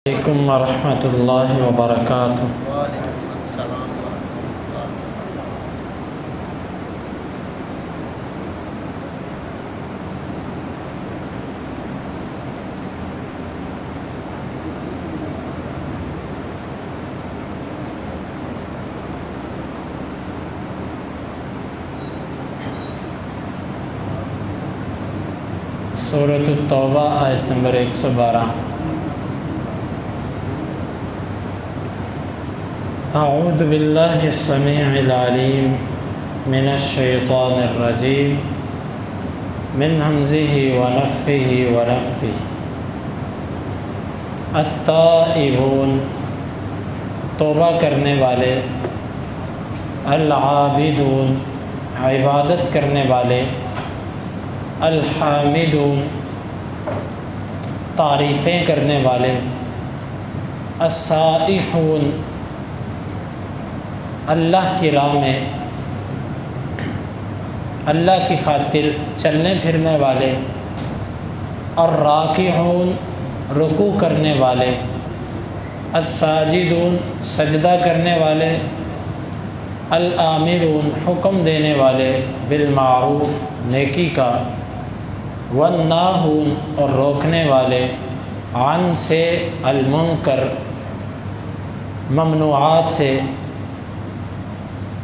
علیکم ورحمۃ اللہ وبرکاتہ۔ سورۃ التوبہ آیت نمبر 112۔ اعوذ باللہ السمیع العلیم من الشیطان الرجیم من ہمزہ ونفخہ ونفثہ۔ التائبون توبہ کرنے والے، العابدون عبادت کرنے والے، الحامدون تعریفیں کرنے والے، السائحون اللہ کی راہ میں اللہ کی خاطر چلنے پھرنے والے، الراکعون رکوع کرنے والے، الساجدون سجدہ کرنے والے، الآمرون حکم دینے والے بالمعروف نیکی کا، والناہون اور روکنے والے، عن سے المنکر ممنوعات سے،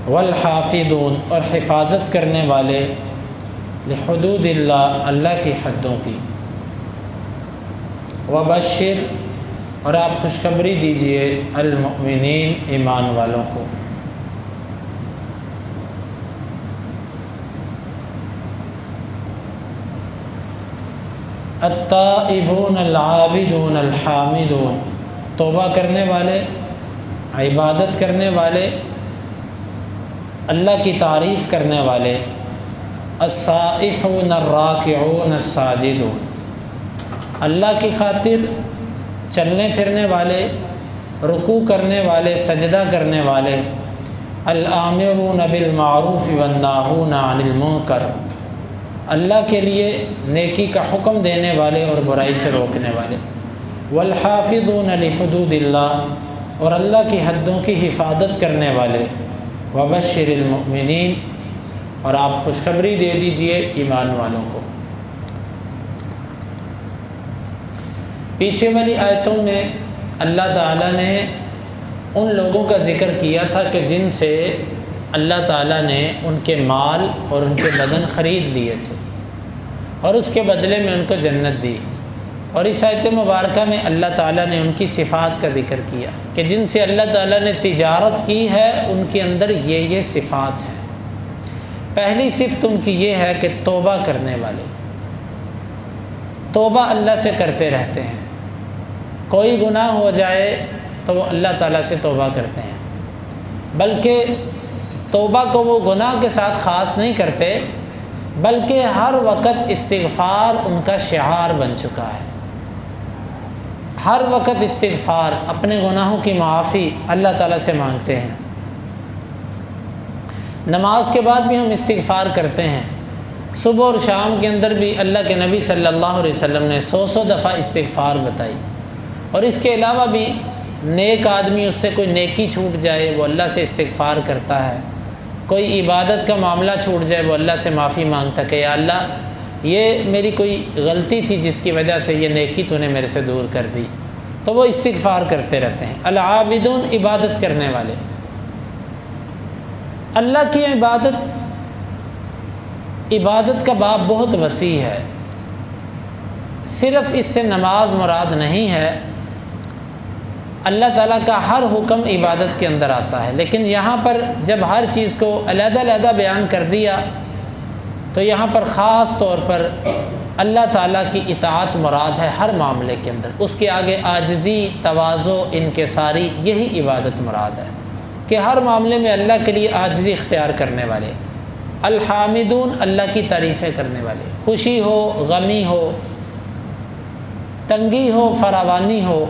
والحافظون اور حفاظت کرنے والے، لحدود اللہ اللہ کی حدوں کی، وبشر اور آپ خوشخبری دیجئے المؤمنین ایمان والوں کو۔ التائبون العابدون الحامدون توبہ کرنے والے، عبادت کرنے والے، اللہ کی تعریف کرنے والے، السائحون الراکعون الساجدون اللہ کی خاطر چلنے پھرنے والے، رکوع کرنے والے، سجدہ کرنے والے، الآمرون بالمعروف والناہون عن المنکر اللہ کے لیے نیکی کا حکم دینے والے اور برائی سے روکنے والے، والحافظون لحدود اللہ اور اللہ کی حدوں کی حفاظت کرنے والے، وبشر المؤمنین اور آپ خوشخبری دے دیجئے ایمان والوں کو۔ پیچھے والی آیتوں میں اللہ تعالیٰ نے ان لوگوں کا ذکر کیا تھا کہ جن سے اللہ تعالیٰ نے ان کے مال اور ان کے بدن خرید لیے تھے اور اس کے بدلے میں ان کو جنت دی، اور اس آیت مبارکہ میں اللہ تعالیٰ نے ان کی صفات کا ذکر کیا کہ جن سے اللہ تعالیٰ نے تجارت کی ہے ان کے اندر یہ صفات ہیں۔ پہلی صفت ان کی یہ ہے کہ توبہ کرنے والے، توبہ اللہ سے کرتے رہتے ہیں، کوئی گناہ ہو جائے تو وہ اللہ تعالیٰ سے توبہ کرتے ہیں، بلکہ توبہ کو وہ گناہ کے ساتھ خاص نہیں کرتے بلکہ ہر وقت استغفار ان کا شعار بن چکا ہے۔ ہر وقت استغفار، اپنے گناہوں کی معافی اللہ تعالیٰ سے مانگتے ہیں۔ نماز کے بعد بھی ہم استغفار کرتے ہیں، صبح اور شام کے اندر بھی اللہ کے نبی صلی اللہ علیہ وسلم نے 100 دفعہ استغفار بتائی، اور اس کے علاوہ بھی نیک آدمی اس سے کوئی نیکی چھوٹ جائے وہ اللہ سے استغفار کرتا ہے، کوئی عبادت کا معاملہ چھوٹ جائے وہ اللہ سے معافی مانگتا کہ یا اللہ یہ میری کوئی غلطی تھی جس کی وجہ سے یہ نیکی تو نے میرے سے دور کر دی، تو وہ استغفار کرتے رہتے ہیں۔ العابدون عبادت کرنے والے، اللہ کی عبادت کا باب بہت وسیع ہے، صرف اس سے نماز مراد نہیں ہے، اللہ تعالیٰ کا ہر حکم عبادت کے اندر آتا ہے، لیکن یہاں پر جب ہر چیز کو علیحدہ علیحدہ بیان کر دیا تو یہاں پر خاص طور پر اللہ تعالیٰ کی اطاعت مراد ہے ہر معاملے کے اندر، اس کے آگے عاجزی، تواضع، انکساری، یہی عبادت مراد ہے کہ ہر معاملے میں اللہ کے لیے عاجزی اختیار کرنے والے، الحامدون اللہ کی تعریفیں کرنے والے، خوشی ہو، غمی ہو، تنگی ہو، فراوانی ہو،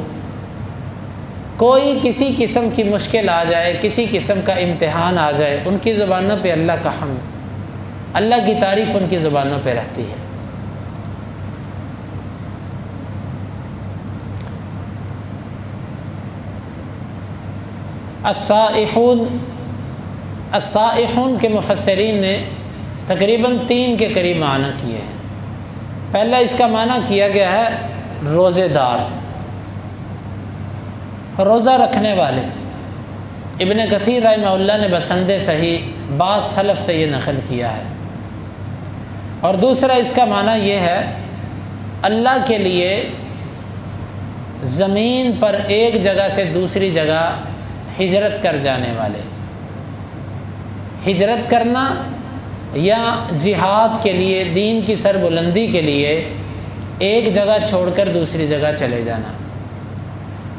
کوئی کسی قسم کی مشکل آ جائے، کسی قسم کا امتحان آ جائے، ان کی زبانوں پہ اللہ کا حمد، اللہ کی تعریف ان کی زبانوں پہ رہتی ہے۔ السائحون کے مفسرین نے تقریباً 3 کے قریب معنی کیے ہیں۔ پہلا اس کا معنی کیا گیا ہے روزے دار، روزہ رکھنے والے۔ ابن کثیر رحمہ اللہ نے بسند صحیح بعض سلف سے یہ نقل کیا ہے۔ اور دوسرا اس کا معنی یہ ہے اللہ کے لیے زمین پر ایک جگہ سے دوسری جگہ ہجرت کر جانے والے۔ ہجرت کرنا یا جہاد کے لیے، دین کی سربلندی کے لیے ایک جگہ چھوڑ کر دوسری جگہ چلے جانا،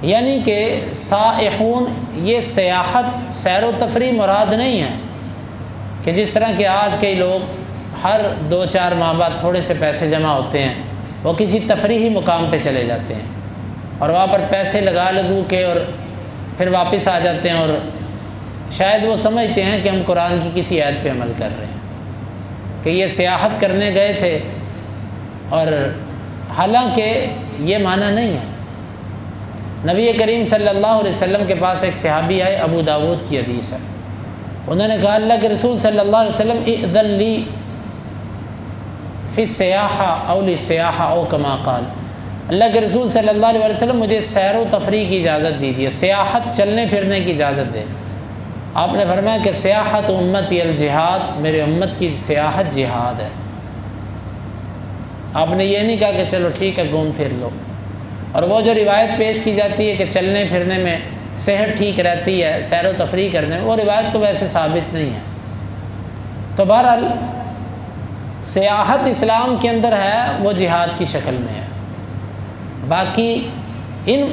یعنی کہ سائحون یہ سیاحت سیر و تفریح مراد نہیں ہے کہ جس طرح کہ آج کئی لوگ ہر 2-4 ماہ بعد تھوڑے سے پیسے جمع ہوتے ہیں، وہ کسی تفریحی مقام پہ چلے جاتے ہیں اور وہاں پر پیسے لگو کے اور پھر واپس آ جاتے ہیں، اور شاید وہ سمجھتے ہیں کہ ہم قرآن کی کسی آیت پہ عمل کر رہے ہیں کہ یہ سیاحت کرنے گئے تھے، اور حالانکہ یہ معنی نہیں ہے۔ نبی کریم صلی اللہ علیہ وسلم کے پاس ایک صحابی آئے، ابو داود کی حدیث ہے، انہوں نے کہا اللہ کے رسول صلی اللہ علیہ وسلم اذن لی فی السیاحہ او للسیاحہ او کما قال، اللہ کے رسول صلی اللہ علیہ وسلم مجھے سیر و تفریح کی اجازت دیجیے، سیاحت چلنے پھرنے کی اجازت دے۔ آپ نے فرمایا کہ سیاحت امتی الجہاد، میرے امت کی سیاحت جہاد ہے۔ آپ نے یہ نہیں کہا کہ چلو ٹھیک ہے گھوم پھر لو۔ اور وہ جو روایت پیش کی جاتی ہے کہ چلنے پھرنے میں صحت ٹھیک رہتی ہے، سیر و تفریح کرنے میں، وہ روایت تو ویسے ثابت نہیں ہے۔ تو بہرحال سیاحت اسلام کے اندر ہے، وہ جہاد کی شکل میں ہے۔ باقی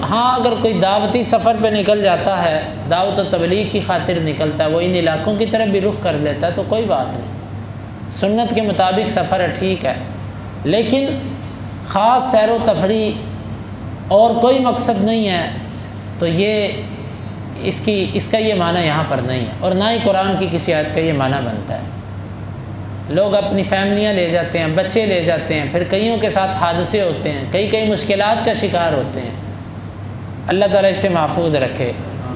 ہاں اگر کوئی دعوتی سفر پہ نکل جاتا ہے، دعوت و تبلیغ کی خاطر نکلتا ہے، وہ ان علاقوں کی طرف بھی رخ کر لیتا ہے تو کوئی بات نہیں، سنت کے مطابق سفر ہے، ٹھیک ہے۔ لیکن خاص سیر و تفریح اور کوئی مقصد نہیں ہے تو یہ اس کا یہ معنی یہاں پر نہیں ہے، اور نہ ہی قرآن کی کسی آیت کا یہ معنی بنتا ہے۔ لوگ اپنی فیملیاں لے جاتے ہیں، بچے لے جاتے ہیں، پھر کئیوں کے ساتھ حادثے ہوتے ہیں، کئی مشکلات کا شکار ہوتے ہیں، اللہ تعالیٰ اس سے محفوظ رکھے۔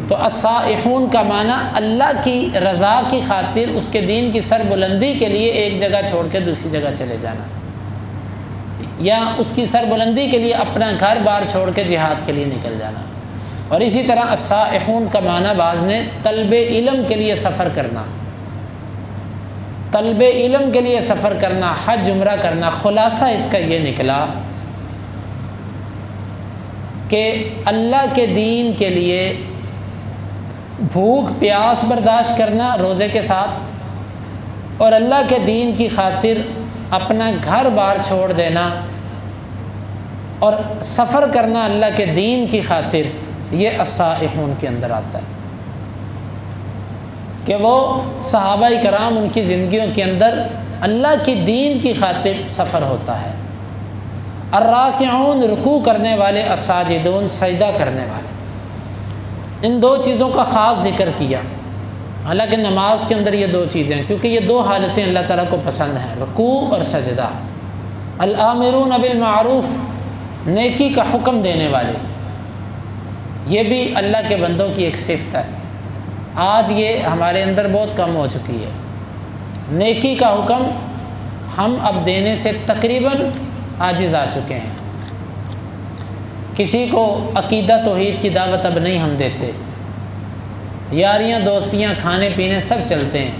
تو السائحون کا معنی اللہ کی رضا کی خاطر، اس کے دین کی سربلندی کے لیے ایک جگہ چھوڑ کے دوسری جگہ چلے جانا، یا اس کی سربلندی کے لیے اپنا گھر بار چھوڑ کے جہاد کے لیے نکل جانا۔ اور اسی طرح السائحون کا معنی بعض نے طلب علم کے لیے سفر کرنا، طلب علم کے لیے سفر کرنا، حج عمرہ کرنا۔ خلاصہ اس کا یہ نکلا کہ اللہ کے دین کے لیے بھوک پیاس برداشت کرنا روزے کے ساتھ، اور اللہ کے دین کی خاطر اپنا گھر بار چھوڑ دینا اور سفر کرنا اللہ کے دین کی خاطر، یہ السائحون کے اندر آتا ہے کہ وہ صحابہ کرام ان کی زندگیوں کے اندر اللہ کی دین کی خاطر سفر ہوتا ہے۔ الراکعون رکوع کرنے والے، الساجدون سجدہ کرنے والے، ان 2 چیزوں کا خاص ذکر کیا۔ حالانکہ نماز کے اندر یہ 2 چیزیں ہیں، کیونکہ یہ 2 حالتیں اللہ تعالیٰ کو پسند ہیں، رکوع اور سجدہ۔ الآمرون بالمعروف، نیکی کا حکم دینے والے، یہ بھی اللہ کے بندوں کی ایک صفت ہے۔ آج یہ ہمارے اندر بہت کم ہو چکی ہے۔ نیکی کا حکم ہم اب دینے سے تقریباً عاجز آ چکے ہیں۔ کسی کو عقیدہ توحید کی دعوت اب نہیں ہم دیتے، یاریاں دوستیاں کھانے پینے سب چلتے ہیں،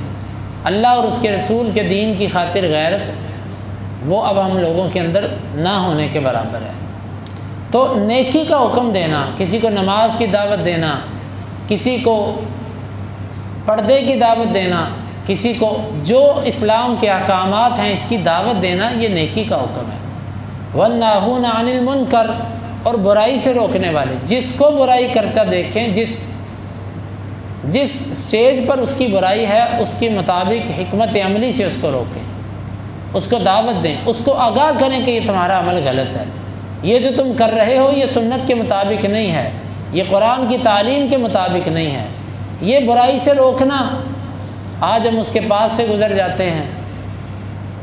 اللہ اور اس کے رسول کے دین کی خاطر غیرت وہ اب ہم لوگوں کے اندر نہ ہونے کے برابر ہے۔ تو نیکی کا حکم دینا، کسی کو نماز کی دعوت دینا، کسی کو پردے کی دعوت دینا، کسی کو جو اسلام کے احکامات ہیں اس کی دعوت دینا، یہ نیکی کا حکم ہے۔ وَالنَّاهُونَ عَنِ الْمُنْكَرِ، اور برائی سے روکنے والے، جس کو برائی کرتا دیکھیں، جس سٹیج پر اس کی برائی ہے اس کے مطابق حکمت عملی سے اس کو روکیں، اس کو دعوت دیں، اس کو آگاہ کریں کہ یہ تمہارا عمل غلط ہے، یہ جو تم کر رہے ہو یہ سنت کے مطابق نہیں ہے، یہ قرآن کی تعلیم کے مطابق نہیں ہے۔ یہ برائی سے روکنا، آج ہم اس کے پاس سے گزر جاتے ہیں،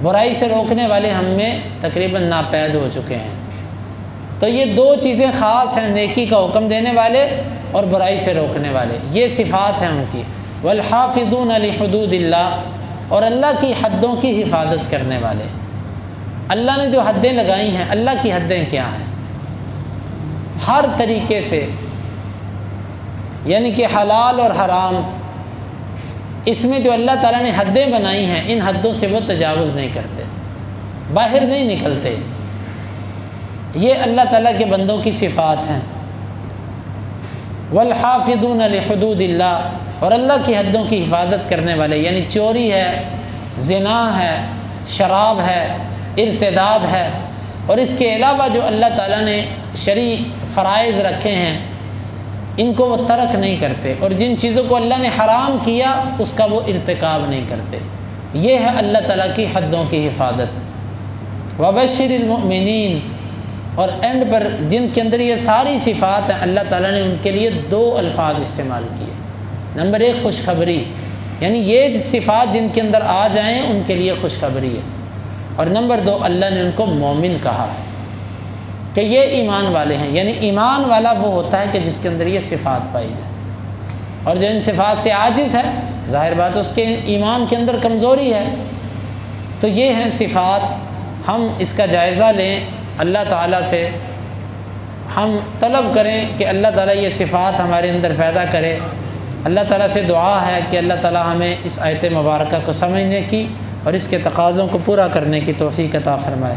برائی سے روکنے والے ہم میں تقریباً ناپید ہو چکے ہیں۔ تو یہ دو چیزیں خاص ہیں، نیکی کا حکم دینے والے اور برائی سے روکنے والے، یہ صفات ہیں ان کی۔ والحافظون لحدود اللہ، اور اللہ کی حدوں کی حفاظت کرنے والے۔ اللہ نے جو حدیں لگائی ہیں، اللہ کی حدیں کیا ہیں؟ ہر طریقے سے، یعنی کہ حلال اور حرام، اس میں جو اللہ تعالیٰ نے حدیں بنائی ہیں، ان حدوں سے وہ تجاوز نہیں کرتے، باہر نہیں نکلتے۔ یہ اللہ تعالیٰ کے بندوں کی صفات ہیں۔ والحافظون لحدود اللہ، اور اللہ کی حدوں کی حفاظت کرنے والے، یعنی چوری ہے، زنا ہے، شراب ہے، ارتداد ہے، اور اس کے علاوہ جو اللہ تعالیٰ نے شرعی فرائض رکھے ہیں ان کو وہ ترک نہیں کرتے، اور جن چیزوں کو اللہ نے حرام کیا اس کا وہ ارتکاب نہیں کرتے۔ یہ ہے اللہ تعالیٰ کی حدوں کی حفاظت۔ وبشر المؤمنین، اور اینڈ پر جن کے اندر یہ ساری صفات ہیں، اللہ تعالیٰ نے ان کے لیے دو الفاظ استعمال کیے۔ نمبر ایک خوشخبری، یعنی یہ صفات جن کے اندر آ جائیں ان کے لیے خوشخبری ہے، اور نمبر دو اللہ نے ان کو مومن کہا ہے کہ یہ ایمان والے ہیں، یعنی ایمان والا وہ ہوتا ہے کہ جس کے اندر یہ صفات پائی جائے، اور جو ان صفات سے عاجز ہے ظاہر بات اس کے ایمان کے اندر کمزوری ہے۔ تو یہ ہیں صفات، ہم اس کا جائزہ لیں، اللہ تعالیٰ سے ہم طلب کریں کہ اللہ تعالیٰ یہ صفات ہمارے اندر پیدا کرے۔ اللہ تعالیٰ سے دعا ہے کہ اللہ تعالیٰ ہمیں اس آیت مبارکہ کو سمجھنے کی اور اس کے تقاضوں کو پورا کرنے کی توفیق عطا فرمائے۔